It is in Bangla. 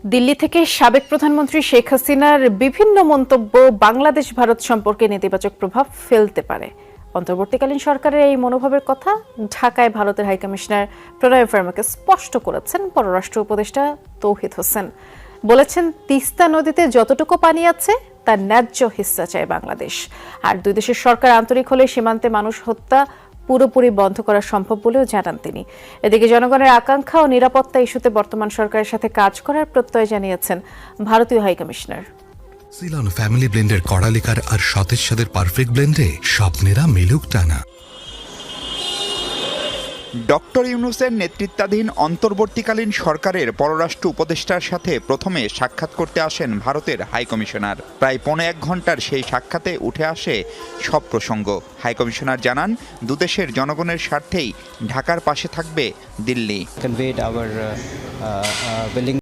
দিল্লি থেকে সাবেক প্রধানমন্ত্রী শেখ হাসিনার বিভিন্ন মন্তব্য বাংলাদেশ ভারত সম্পর্কে নেতিবাচক প্রভাব ফেলতে পারে। অন্তর্বর্তীকালীন সরকারের এই মনোভাবের কথা ঢাকায় ভারতের হাইকমিশনার প্রণয় ভার্মাকে স্পষ্ট করেছেন পররাষ্ট্র উপদেষ্টা তৌহিদ হোসেন। বলেছেন, তিস্তা নদীতে যতটুকু পানি আছে তার ন্যায্য হিস্সা চায় বাংলাদেশ। আর দুই দেশের সরকার আন্তরিক হলে সীমান্তে মানুষ হত্যা পুরোপুরি বন্ধ করা সম্ভব বলেও জানান তিনি। এদিকে জনগণের আকাঙ্ক্ষা ও নিরাপত্তা ইস্যুতে বর্তমান সরকারের সাথে কাজ করার প্রত্যয় জানিয়েছেন ভারতীয় হাইকমিশনার। সিলন ফ্যামিলি ব্লেন্ডের কড়ালিকার আর সতেজ স্বাদের পারফেক্ট ব্লেন্ডে স্বপ্নেরা মিলুক টানা। ডক্টর ইউনূসের নেতৃত্বাধীন অন্তর্বর্তীকালীন সরকারের পররাষ্ট্র উপদেষ্টার সাথে প্রথমে সাক্ষাৎ করতে আসেন ভারতের হাইকমিশনার। প্রায় ১৫ ঘন্টার সেই সাক্ষাতে উঠে আসে সব প্রসঙ্গ। হাইকমিশনার জানান, দুদেশের জনগণের স্বার্থেই ঢাকার পাশে থাকবে দিল্লি।